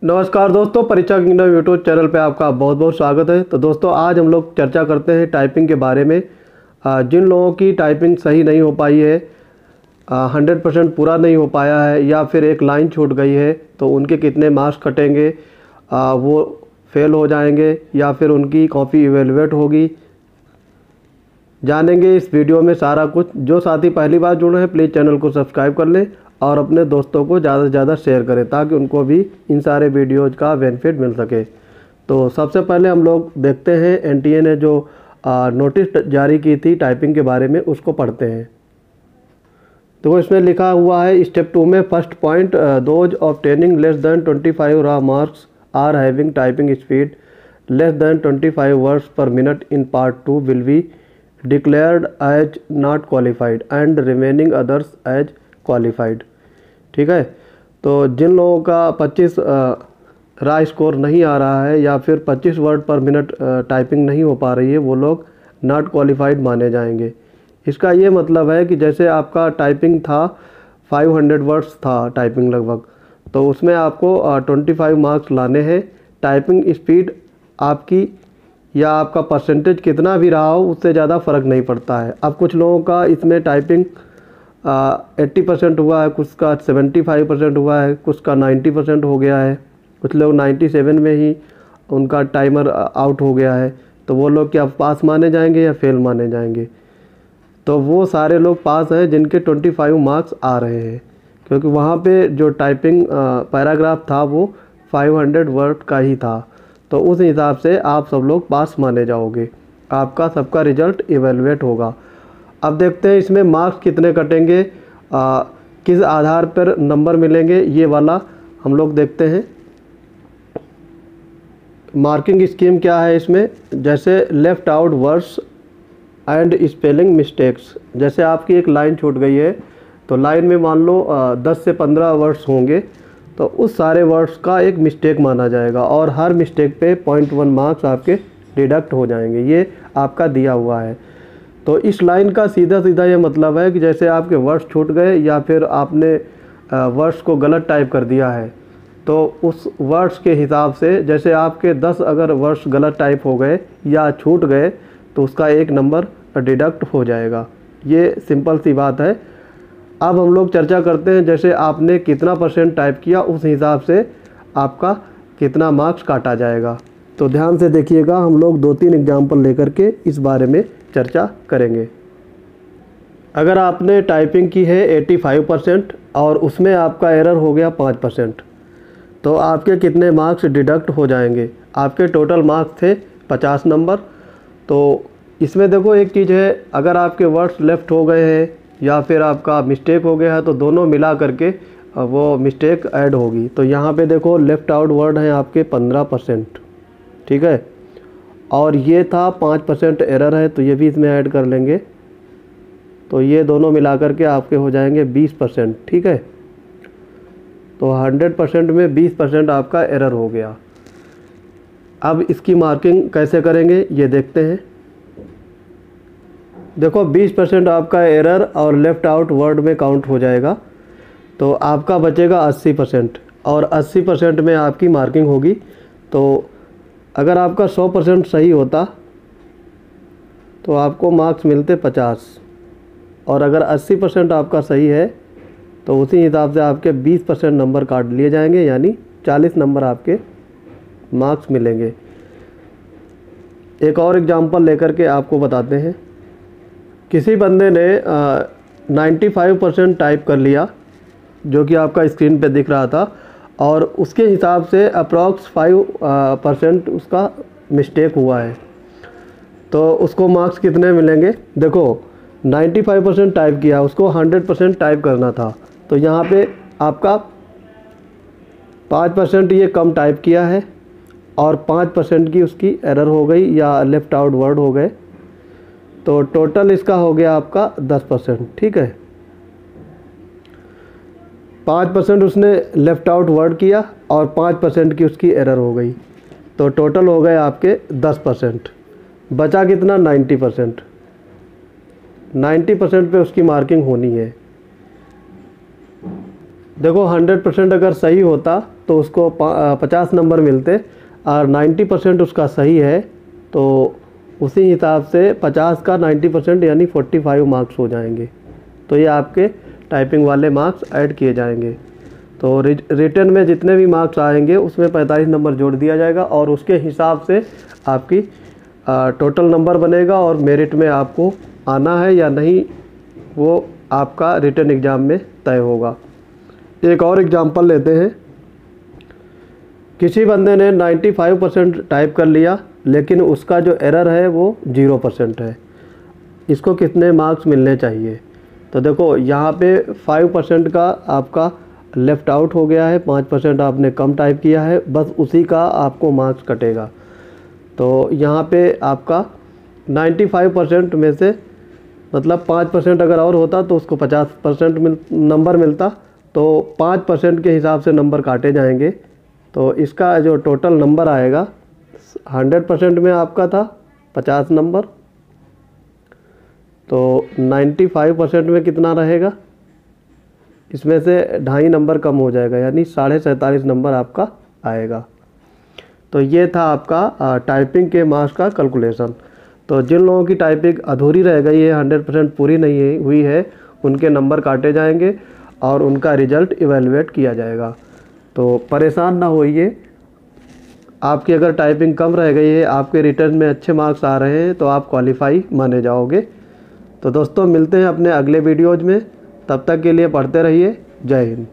नमस्कार दोस्तों, परीक्षा किंगडम यूट्यूब चैनल पे आपका बहुत बहुत स्वागत है। तो दोस्तों, आज हम लोग चर्चा करते हैं टाइपिंग के बारे में। जिन लोगों की टाइपिंग सही नहीं हो पाई है, 100% पूरा नहीं हो पाया है या फिर एक लाइन छूट गई है, तो उनके कितने मार्क्स कटेंगे, वो फेल हो जाएंगे या फिर उनकी कॉपी इवेलुएट होगी, जानेंगे इस वीडियो में सारा कुछ। जो साथी पहली बार जुड़े हैं, प्लीज़ चैनल को सब्सक्राइब कर लें और अपने दोस्तों को ज़्यादा से ज़्यादा शेयर करें ताकि उनको भी इन सारे वीडियोज़ का बेनिफिट मिल सके। तो सबसे पहले हम लोग देखते हैं एनटीए ने जो नोटिस जारी की थी टाइपिंग के बारे में, उसको पढ़ते हैं। तो इसमें लिखा हुआ है स्टेप 2 में first point, those obtaining less than 25 raw marks are having typing speed less than 25 words per minute in part 2 will be declared as not qualified and remaining others as qualified. ठीक है, तो जिन लोगों का 25 रा score नहीं आ रहा है या फिर 25 वर्ड पर मिनट टाइपिंग नहीं हो पा रही है, वो लोग नॉट क्वालिफाइड माने जाएंगे। इसका ये मतलब है कि जैसे आपका टाइपिंग था 500 वर्ड्स था टाइपिंग लगभग, तो उसमें आपको 25 मार्क्स लाने हैं। टाइपिंग स्पीड आपकी या आपका परसेंटेज कितना भी रहा हो, उससे ज़्यादा फ़र्क नहीं पड़ता है। अब कुछ लोगों का इसमें टाइपिंग 80% हुआ है, कुछ का 75% हुआ है, कुछ का 90% हो गया है, कुछ लोग 97 में ही उनका टाइमर आउट हो गया है। तो वो लोग क्या पास माने जाएंगे या फेल माने जाएंगे? तो वो सारे लोग पास हैं जिनके 25 मार्क्स आ रहे हैं, क्योंकि वहाँ पे जो टाइपिंग पैराग्राफ था वो 500 वर्ड का ही था। तो उस हिसाब से आप सब लोग पास माने जाओगे, आपका सबका रिजल्ट इवेलुएट होगा। अब देखते हैं इसमें मार्क्स कितने कटेंगे, किस आधार पर नंबर मिलेंगे, ये वाला हम लोग देखते हैं। मार्किंग स्कीम क्या है इसमें? जैसे left out words and spelling mistakes, जैसे आपकी एक लाइन छूट गई है, तो लाइन में मान लो 10 से 15 वर्ड्स होंगे, तो उस सारे वर्ड्स का एक मिस्टेक माना जाएगा और हर मिस्टेक पे 0.1 मार्क्स आपके डिडक्ट हो जाएंगे। ये आपका दिया हुआ है। तो इस लाइन का सीधा सीधा ये मतलब है कि जैसे आपके वर्ड्स छूट गए या फिर आपने वर्ड्स को गलत टाइप कर दिया है, तो उस वर्ड्स के हिसाब से जैसे आपके 10 अगर वर्ड्स गलत टाइप हो गए या छूट गए, तो उसका एक नंबर डिडक्ट हो जाएगा। ये सिंपल सी बात है। अब हम लोग चर्चा करते हैं, जैसे आपने कितना % टाइप किया, उस हिसाब से आपका कितना मार्क्स काटा जाएगा। तो ध्यान से देखिएगा, हम लोग 2-3 एग्जाम्पल लेकर के इस बारे में चर्चा करेंगे। अगर आपने टाइपिंग की है 85% और उसमें आपका एरर हो गया 5%, तो आपके कितने मार्क्स डिडक्ट हो जाएंगे? आपके टोटल मार्क्स थे 50 नंबर। तो इसमें देखो एक चीज़ है, अगर आपके वर्ड्स लेफ़्ट हो गए हैं या फिर आपका मिस्टेक हो गया है, तो दोनों मिला करके वो मिस्टेक ऐड होगी। तो यहाँ पे देखो लेफ़्ट आउट वर्ड हैं आपके 15%, ठीक है, और ये था 5% एरर है, तो ये भी इसमें ऐड कर लेंगे। तो ये दोनों मिला करके आपके हो जाएंगे 20%, ठीक है। तो 100% में 20% आपका एरर हो गया। अब इसकी मार्किंग कैसे करेंगे ये देखते हैं। देखो 20% आपका एरर और लेफ़्ट आउट वर्ड में काउंट हो जाएगा, तो आपका बचेगा 80% और 80% में आपकी मार्किंग होगी। तो अगर आपका 100% सही होता तो आपको मार्क्स मिलते 50, और अगर 80% आपका सही है तो उसी हिसाब से आपके 20% नंबर काट लिए जाएंगे, यानी 40 नंबर आपके मार्क्स मिलेंगे। एक और एग्जांपल लेकर के आपको बताते हैं। किसी बंदे ने 95% टाइप कर लिया, जो कि आपका स्क्रीन पे दिख रहा था, और उसके हिसाब से अप्रॉक्स 5% उसका मिस्टेक हुआ है, तो उसको मार्क्स कितने मिलेंगे? देखो 95% टाइप किया, उसको 100% टाइप करना था, तो यहाँ पे आपका 5% ये कम टाइप किया है और 5% की उसकी एरर हो गई या लेफ़्ट आउट वर्ड हो गए, तो टोटल इसका हो गया आपका 10%, ठीक है। 5% उसने लेफ़्ट आउट वर्ड किया और 5% की उसकी एरर हो गई, तो टोटल हो गए आपके 10%। बचा कितना? 90%। 90% पे उसकी मार्किंग होनी है। देखो 100% अगर सही होता तो उसको 50 नंबर मिलते, और 90% उसका सही है तो उसी हिसाब से 50 का 90% यानी 45 मार्क्स हो जाएंगे। तो ये आपके टाइपिंग वाले मार्क्स ऐड किए जाएंगे। तो रिटन में जितने भी मार्क्स आएंगे उसमें 45 नंबर जोड़ दिया जाएगा और उसके हिसाब से आपकी टोटल नंबर बनेगा, और मेरिट में आपको आना है या नहीं वो आपका रिटन एग्ज़ाम में तय होगा। एक और एग्जांपल लेते हैं। किसी बंदे ने 95% टाइप कर लिया लेकिन उसका जो एरर है वो 0% है, इसको कितने मार्क्स मिलने चाहिए? तो देखो यहाँ पे 5% का आपका लेफ़्ट आउट हो गया है, 5% आपने कम टाइप किया है, बस उसी का आपको मार्क्स कटेगा। तो यहाँ पे आपका 95% में से मतलब 5% अगर और होता तो उसको 50% नंबर मिलता, तो 5% के हिसाब से नंबर काटे जाएंगे। तो इसका जो टोटल नंबर आएगा 100% में आपका था 50 नंबर, तो 95% में कितना रहेगा? इसमें से 2.5 नंबर कम हो जाएगा, यानी 47.5 नंबर आपका आएगा। तो ये था आपका टाइपिंग के मार्क्स का कैलकुलेशन। तो जिन लोगों की टाइपिंग अधूरी रह गई है, 100% पूरी नहीं हुई है, उनके नंबर काटे जाएंगे और उनका रिज़ल्ट इवैल्यूएट किया जाएगा। तो परेशान ना होइए, आपकी अगर टाइपिंग कम रह गई है, आपके रिटर्न में अच्छे मार्क्स आ रहे हैं तो आप क्वालिफाई माने जाओगे। तो दोस्तों मिलते हैं अपने अगले वीडियोज़ में, तब तक के लिए पढ़ते रहिए। जय हिंद।